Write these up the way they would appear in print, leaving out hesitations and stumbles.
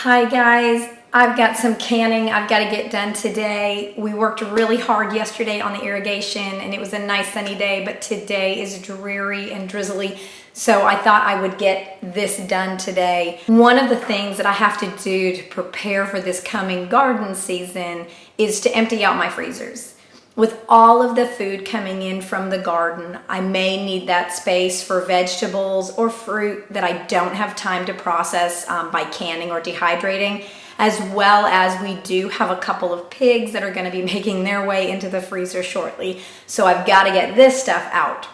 Hi guys, I've got some canning I've got to get done today. We worked really hard yesterday on the irrigation and it was a nice sunny day, but today is dreary and drizzly. So I thought I would get this done today. One of the things that I have to do to prepare for this coming garden season is to empty out my freezers. With all of the food coming in from the garden, I may need that space for vegetables or fruit that I don't have time to process by canning or dehydrating, as well as we do have a couple of pigs that are going to be making their way into the freezer shortly. So I've got to get this stuff out.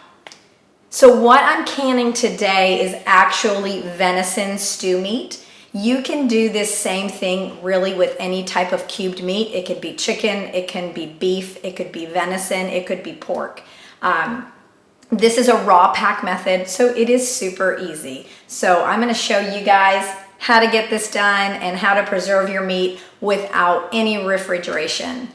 So what I'm canning today is actually venison stew meat. You can do this same thing really with any type of cubed meat. It could be chicken, it can be beef, it could be venison, it could be pork. This is a raw pack method, so it is super easy. So I'm gonna show you guys how to get this done and how to preserve your meat without any refrigeration.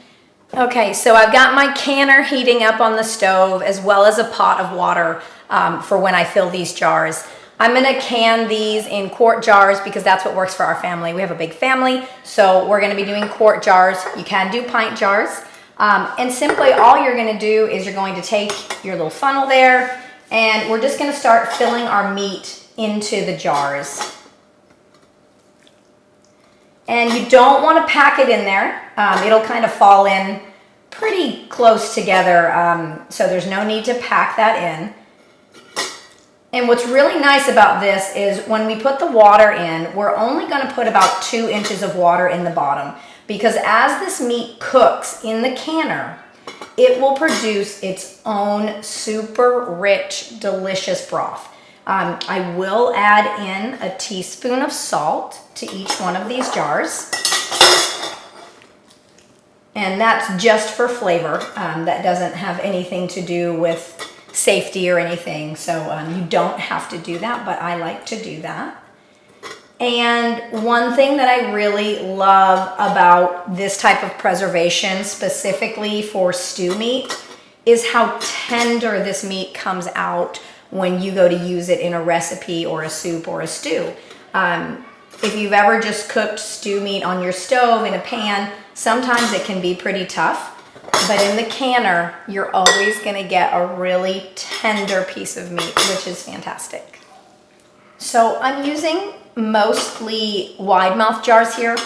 Okay, so I've got my canner heating up on the stove as well as a pot of water for when I fill these jars. I'm gonna can these in quart jars because that's what works for our family. We have a big family, so we're gonna be doing quart jars. You can do pint jars. And simply all you're gonna do is you're going to take your little funnel there and we're just gonna start filling our meat into the jars. And you don't wanna pack it in there. It'll kind of fall in pretty close together, so there's no need to pack that in. And what's really nice about this is when we put the water in, we're only going to put about 2 inches of water in the bottom, because as this meat cooks in the canner, it will produce its own super rich, delicious broth. I will add in a teaspoon of salt to each one of these jars. And that's just for flavor. That doesn't have anything to do with safety or anything, so you don't have to do that, but I like to do that. And one thing that I really love about this type of preservation, specifically for stew meat, is how tender this meat comes out when you go to use it in a recipe or a soup or a stew. If you've ever just cooked stew meat on your stove in a pan, sometimes it can be pretty tough. But in the canner, you're always gonna get a really tender piece of meat, which is fantastic. So I'm using mostly wide mouth jars here,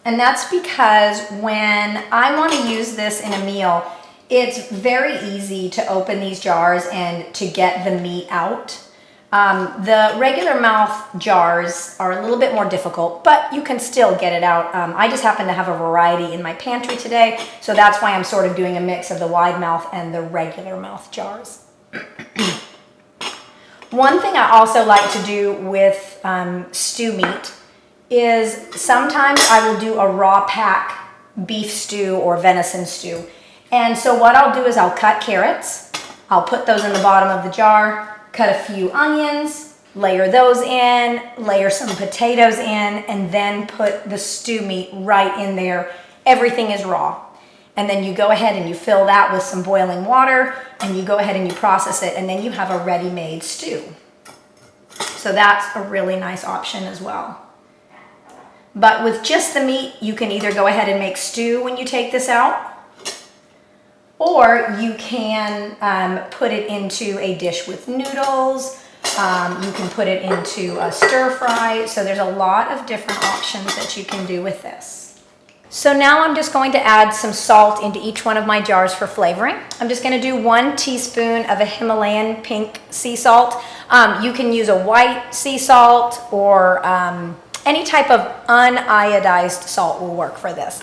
and that's because when I wanna use this in a meal, it's very easy to open these jars and to get the meat out. The regular mouth jars are a little bit more difficult, but you can still get it out. I just happen to have a variety in my pantry today, so that's why I'm sort of doing a mix of the wide mouth and the regular mouth jars. One thing I also like to do with stew meat is sometimes I will do a raw pack beef stew or venison stew. And so what I'll do is I'll cut carrots, I'll put those in the bottom of the jar, cut a few onions, layer those in, layer some potatoes in, and then put the stew meat right in there. Everything is raw. And then you go ahead and you fill that with some boiling water, and you go ahead and you process it, and then you have a ready-made stew. So that's a really nice option as well. But with just the meat, you can either go ahead and make stew when you take this out, or you can put it into a dish with noodles. You can put it into a stir fry. So there's a lot of different options that you can do with this. So now I'm just going to add some salt into each one of my jars for flavoring. I'm just going to do 1 teaspoon of a Himalayan pink sea salt. You can use a white sea salt, or any type of uniodized salt will work for this.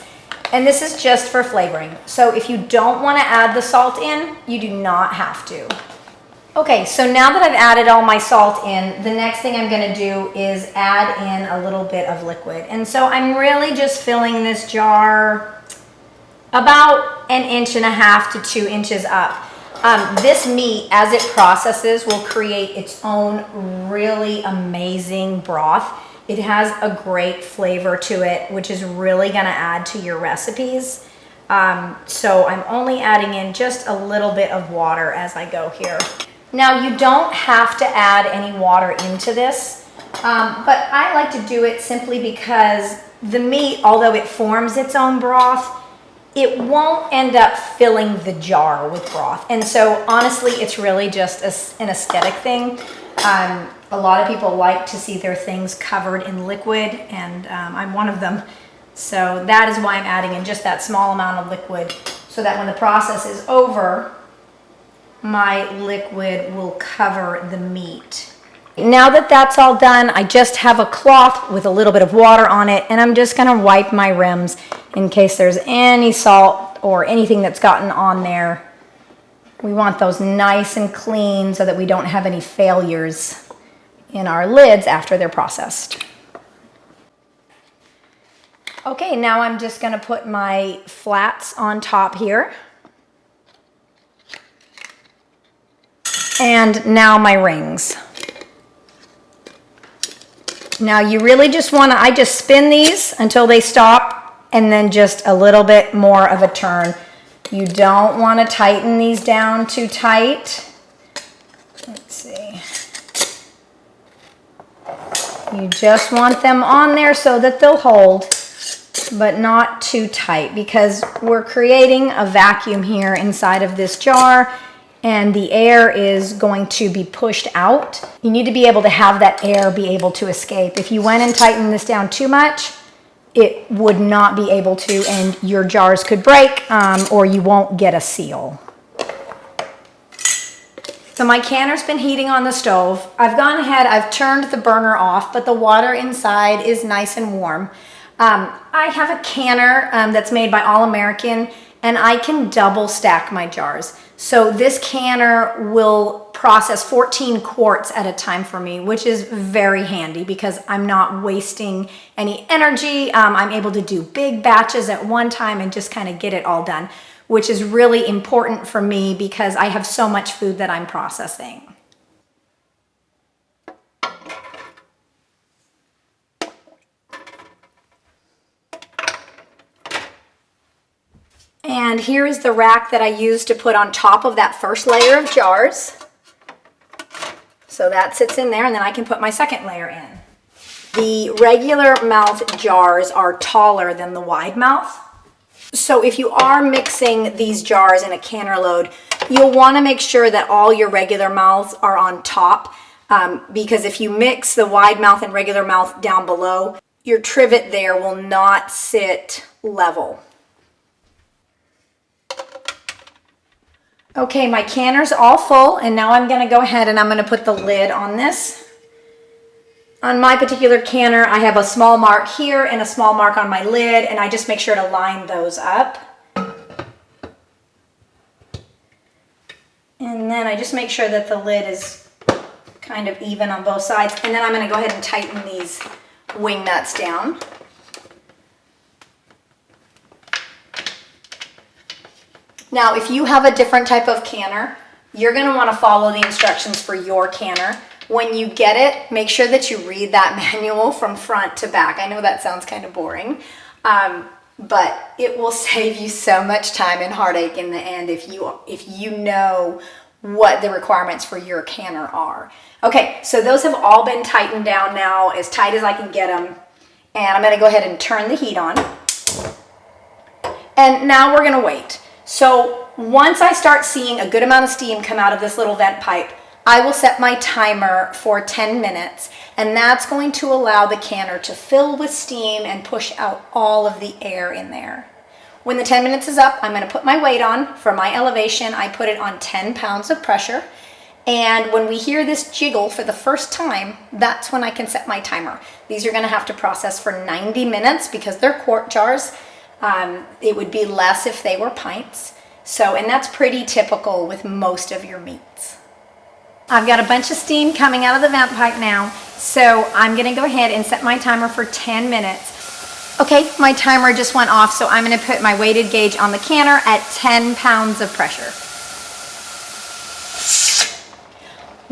And this is just for flavoring. So if you don't want to add the salt in, you do not have to. Okay, so now that I've added all my salt in, the next thing I'm going to do is add in a little bit of liquid. And so I'm really just filling this jar about 1.5 to 2 inches up. This meat, as it processes, will create its own really amazing broth. It has a great flavor to it, which is really going to add to your recipes. So I'm only adding in just a little bit of water as I go here. Now, you don't have to add any water into this, but I like to do it simply because the meat, although it forms its own broth, it won't end up filling the jar with broth. And so honestly, it's really just an aesthetic thing. A lot of people like to see their things covered in liquid, and I'm one of them. So that is why I'm adding in just that small amount of liquid, so that when the process is over, my liquid will cover the meat. Now that that's all done, I just have a cloth with a little bit of water on it, and I'm just gonna wipe my rims in case there's any salt or anything that's gotten on there. We want those nice and clean so that we don't have any failures in our lids after they're processed. Okay, now I'm just gonna put my flats on top here. And now my rings. Now you really just wanna, I just spin these until they stop, and then just a little bit more of a turn. You don't wanna tighten these down too tight. Let's see. You just want them on there so that they'll hold, but not too tight, because we're creating a vacuum here inside of this jar, and the air is going to be pushed out. You need to be able to have that air be able to escape. If you went and tightened this down too much, it would not be able to, and your jars could break, or you won't get a seal. So my canner's been heating on the stove. I've gone ahead, I've turned the burner off, but the water inside is nice and warm. I have a canner that's made by All American, and I can double stack my jars. So this canner will process 14 quarts at a time for me, which is very handy because I'm not wasting any energy. I'm able to do big batches at one time and just kind of get it all done, which is really important for me because I have so much food that I'm processing. And here is the rack that I used to put on top of that first layer of jars. So that sits in there, and then I can put my second layer in. The regular mouth jars are taller than the wide mouth. So if you are mixing these jars in a canner load, you'll want to make sure that all your regular mouths are on top, because if you mix the wide mouth and regular mouth down below, your trivet there will not sit level. Okay, my canner's all full, and now I'm gonna go ahead and I'm gonna put the lid on this. On my particular canner, I have a small mark here and a small mark on my lid, and I just make sure to line those up. And then I just make sure that the lid is kind of even on both sides, and then I'm gonna go ahead and tighten these wing nuts down. Now, if you have a different type of canner, you're gonna wanna follow the instructions for your canner. When you get it, make sure that you read that manual from front to back. I know that sounds kind of boring, but it will save you so much time and heartache in the end if you know what the requirements for your canner are. Okay, so those have all been tightened down now, as tight as I can get them. And I'm gonna go ahead and turn the heat on. And now we're gonna wait. So once I start seeing a good amount of steam come out of this little vent pipe, I will set my timer for 10 minutes, and that's going to allow the canner to fill with steam and push out all of the air in there. When the 10 minutes is up, I'm going to put my weight on. For my elevation, I put it on 10 pounds of pressure. And when we hear this jiggle for the first time, that's when I can set my timer. These are going to have to process for 90 minutes because they're quart jars. It would be less if they were pints. So, and that's pretty typical with most of your meats. I've got a bunch of steam coming out of the vent pipe now, so I'm gonna go ahead and set my timer for 10 minutes. Okay, my timer just went off, so I'm gonna put my weighted gauge on the canner at 10 pounds of pressure.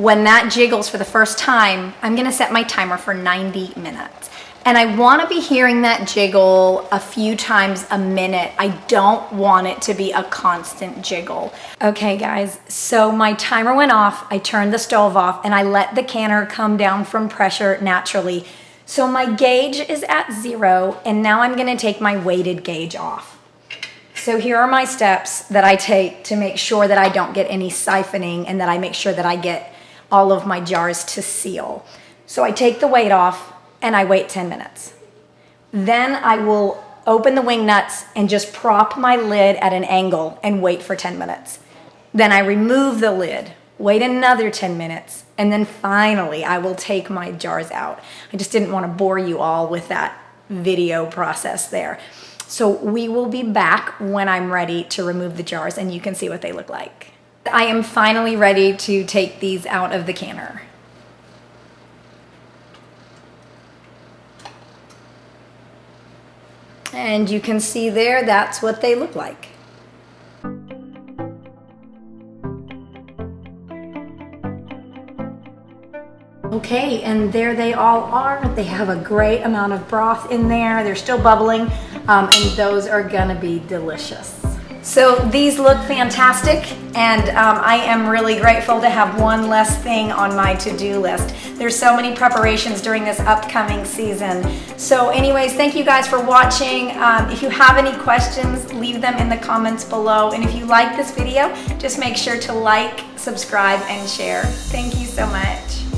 When that jiggles for the first time, I'm gonna set my timer for 90 minutes. And I wanna be hearing that jiggle a few times a minute. I don't want it to be a constant jiggle. Okay guys, so my timer went off, I turned the stove off, and I let the canner come down from pressure naturally. So my gauge is at 0, and now I'm gonna take my weighted gauge off. So here are my steps that I take to make sure that I don't get any siphoning and that I make sure that I get all of my jars to seal. So I take the weight off and I wait 10 minutes. Then I will open the wing nuts and just prop my lid at an angle and wait for 10 minutes. Then I remove the lid, wait another 10 minutes, and then finally I will take my jars out. I just didn't want to bore you all with that video process there. So we will be back when I'm ready to remove the jars and you can see what they look like. I am finally ready to take these out of the canner. And you can see there, that's what they look like. Okay, and there they all are. They have a great amount of broth in there. They're still bubbling, and those are gonna be delicious. So these look fantastic, and I am really grateful to have one less thing on my to-do list. There's so many preparations during this upcoming season. So anyways, thank you guys for watching. If you have any questions, leave them in the comments below. And if you like this video, just make sure to like, subscribe, and share. Thank you so much.